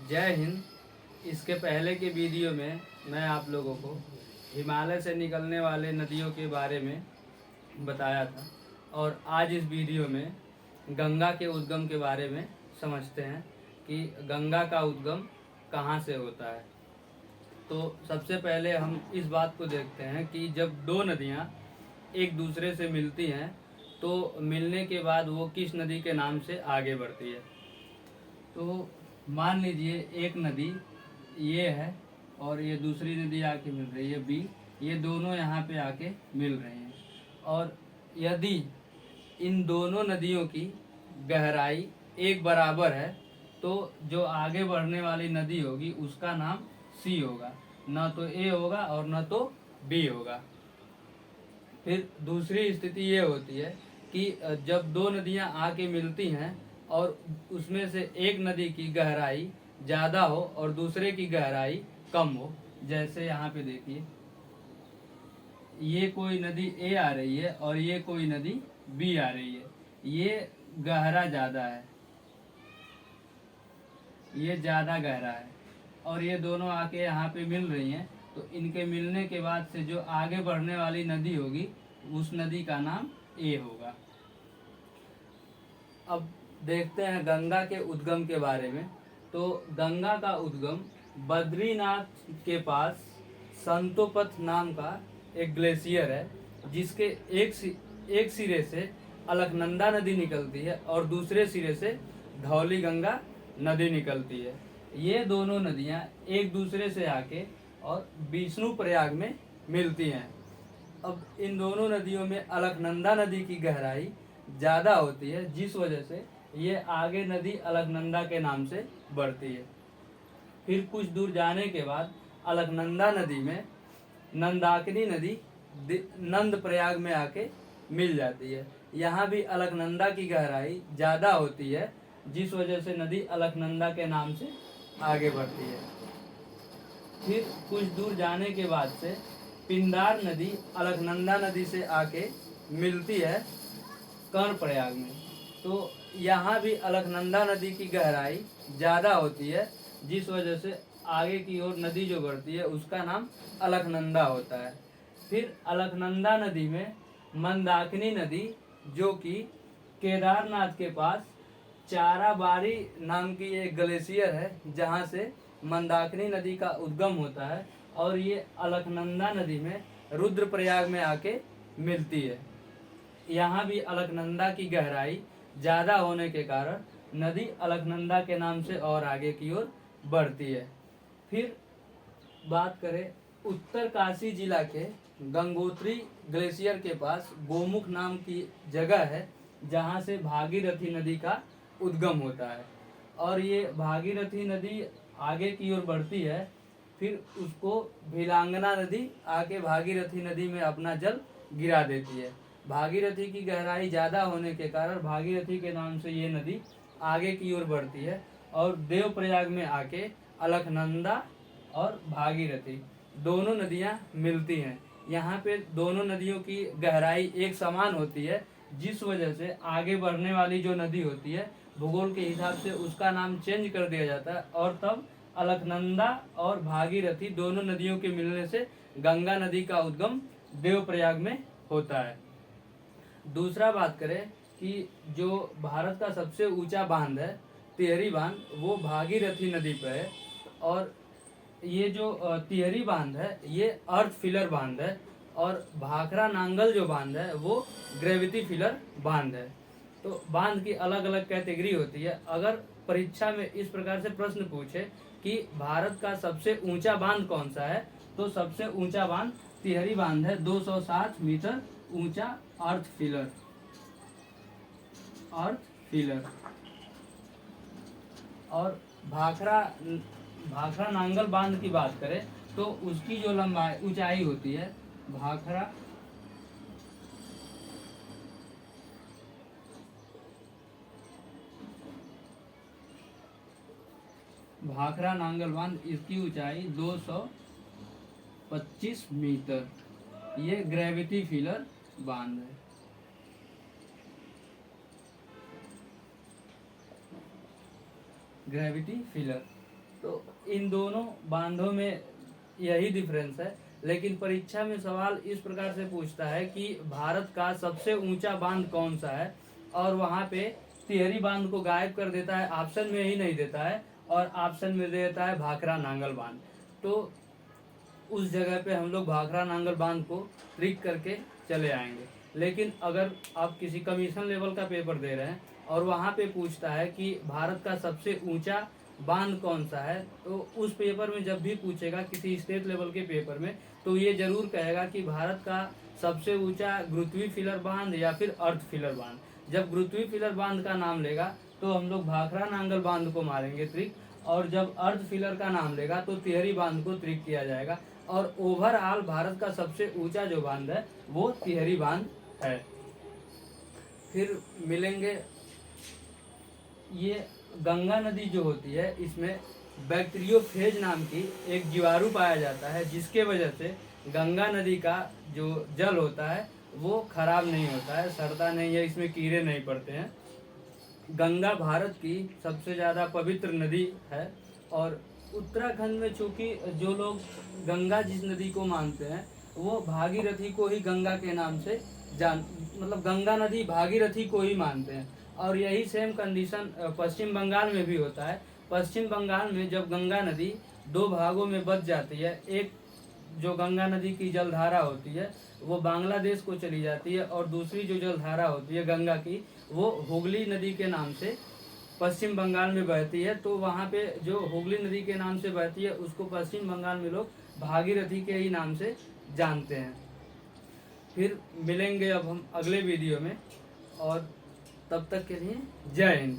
जय हिंद। इसके पहले के वीडियो में मैं आप लोगों को हिमालय से निकलने वाले नदियों के बारे में बताया था और आज इस वीडियो में गंगा के उद्गम के बारे में समझते हैं कि गंगा का उद्गम कहाँ से होता है। तो सबसे पहले हम इस बात को देखते हैं कि जब दो नदियाँ एक दूसरे से मिलती हैं तो मिलने के बाद वो किस नदी के नाम से आगे बढ़ती है। तो मान लीजिए एक नदी ये है और ये दूसरी नदी आके मिल रही है बी, ये दोनों यहाँ पे आके मिल रहे हैं और यदि इन दोनों नदियों की गहराई एक बराबर है तो जो आगे बढ़ने वाली नदी होगी उसका नाम सी होगा, न तो ए होगा और न तो बी होगा। फिर दूसरी स्थिति ये होती है कि जब दो नदियां आके मिलती हैं और उसमें से एक नदी की गहराई ज़्यादा हो और दूसरे की गहराई कम हो। जैसे यहाँ पे देखिए, ये कोई नदी ए आ रही है और ये कोई नदी बी आ रही है। ये गहरा ज़्यादा है, ये ज़्यादा गहरा है और ये दोनों आके यहाँ पे मिल रही हैं। तो इनके मिलने के बाद से जो आगे बढ़ने वाली नदी होगी उस नदी का नाम ए होगा। अब देखते हैं गंगा के उद्गम के बारे में। तो गंगा का उद्गम बद्रीनाथ के पास संतोपथ नाम का एक ग्लेशियर है, जिसके एक सिरे से अलकनंदा नदी निकलती है और दूसरे सिरे से धौली गंगा नदी निकलती है। ये दोनों नदियाँ एक दूसरे से आके और विष्णु प्रयाग में मिलती हैं। अब इन दोनों नदियों में अलकनंदा नदी की गहराई ज़्यादा होती है, जिस वजह से ये आगे नदी अलकनंदा के नाम से बढ़ती है। फिर कुछ दूर जाने के बाद अलकनंदा नदी में नंदाकिनी नदी नंद प्रयाग में आके मिल जाती है। यहाँ भी अलकनंदा की गहराई ज़्यादा होती है, जिस वजह से नदी अलकनंदा के नाम से आगे बढ़ती है। फिर कुछ दूर जाने के बाद से पिंदार नदी अलकनंदा नदी से आके मिलती है कर्णप्रयाग में। तो यहाँ भी अलकनंदा नदी की गहराई ज़्यादा होती है, जिस वजह से आगे की ओर नदी जो बढ़ती है उसका नाम अलकनंदा होता है। फिर अलकनंदा नदी में मंदाकिनी नदी, जो कि केदारनाथ के पास चाराबाड़ी नाम की एक ग्लेशियर है, जहाँ से मंदाकिनी नदी का उद्गम होता है और ये अलकनंदा नदी में रुद्रप्रयाग में आके मिलती है। यहाँ भी अलकनंदा की गहराई ज़्यादा होने के कारण नदी अलकनंदा के नाम से और आगे की ओर बढ़ती है। फिर बात करें उत्तर काशी जिला के गंगोत्री ग्लेशियर के पास गोमुख नाम की जगह है, जहाँ से भागीरथी नदी का उद्गम होता है और ये भागीरथी नदी आगे की ओर बढ़ती है। फिर उसको भिलांगना नदी आके भागीरथी नदी में अपना जल गिरा देती है। भागीरथी की गहराई ज़्यादा होने के कारण भागीरथी के नाम से ये नदी आगे की ओर बढ़ती है और देवप्रयाग में आके अलकनंदा और भागीरथी दोनों नदियाँ मिलती हैं। यहाँ पे दोनों नदियों की गहराई एक समान होती है, जिस वजह से आगे बढ़ने वाली जो नदी होती है भूगोल के हिसाब से उसका नाम चेंज कर दिया जाता है और तब अलकनंदा और भागीरथी दोनों नदियों के मिलने से गंगा नदी का उद्गम देवप्रयाग में होता है। दूसरा बात करें कि जो भारत का सबसे ऊंचा बांध है तिहरी बांध, वो भागीरथी नदी पर है और ये जो तिहरी बांध है ये अर्थ फिलर बांध है और भाखरा नांगल जो बांध है वो ग्रेविटी फिलर बांध है। तो बांध की अलग अलग कैटेगरी होती है। अगर परीक्षा में इस प्रकार से प्रश्न पूछे कि भारत का सबसे ऊंचा बांध कौन सा है, तो सबसे ऊंचा बांध तिहरी बांध है, 260 मीटर ऊंचा अर्थ फिलर। और भाखरा नांगल बांध की बात करें तो उसकी जो लंबाई ऊंचाई होती है भाखरा नांगल बांध, इसकी ऊंचाई 225 मीटर। ये ग्रेविटी फिलर बांध है। ग्रेविटी फिलर तो इन दोनों बांधों में यही डिफरेंस है। लेकिन परीक्षा में सवाल इस प्रकार से पूछता है कि भारत का सबसे ऊंचा बांध कौन सा है, और वहाँ पे तिहरी बांध को गायब कर देता है, ऑप्शन में ही नहीं देता है, और ऑप्शन में दे देता है भाखड़ा नांगल बांध। तो उस जगह पे हम लोग भाखड़ा नांगल बांध को ट्रिक करके चले आएंगे। लेकिन अगर आप किसी कमीशन लेवल का पेपर दे रहे हैं और वहाँ पे पूछता है कि भारत का सबसे ऊंचा बांध कौन सा है, तो उस पेपर में जब भी पूछेगा किसी स्टेट लेवल के पेपर में, तो ये जरूर कहेगा कि भारत का सबसे ऊंचा गुरुत्वीय फिलर बांध या फिर अर्थ फिलर बांध। जब गुरुत्वीय फिलर बांध का नाम लेगा तो हम लोग भाखड़ा नांगल बांध को मारेंगे ट्रिक, और जब अर्थ फिलर का नाम लेगा तो तिहरी बांध को ट्रिक किया जाएगा। और ओवरऑल भारत का सबसे ऊंचा जो बांध है वो तिहरी बांध है। फिर मिलेंगे, ये गंगा नदी जो होती है इसमें बैक्टीरियोफेज नाम की एक जीवाणु पाया जाता है, जिसके वजह से गंगा नदी का जो जल होता है वो खराब नहीं होता है, सड़ता नहीं है, इसमें कीड़े नहीं पड़ते हैं। गंगा भारत की सबसे ज़्यादा पवित्र नदी है, और उत्तराखंड में चूँकि जो लोग गंगा जिस नदी को मानते हैं वो भागीरथी को ही गंगा के नाम से मतलब गंगा नदी भागीरथी को ही मानते हैं। और यही सेम कंडीशन पश्चिम बंगाल में भी होता है। पश्चिम बंगाल में जब गंगा नदी दो भागों में बच जाती है, एक जो गंगा नदी की जलधारा होती है वो बांग्लादेश को चली जाती है, और दूसरी जो जलधारा होती है गंगा की वो हुगली नदी के नाम से पश्चिम बंगाल में बहती है। तो वहाँ पे जो हुगली नदी के नाम से बहती है उसको पश्चिम बंगाल में लोग भागीरथी के ही नाम से जानते हैं। फिर मिलेंगे अब हम अगले वीडियो में, और तब तक के लिए जय हिंद।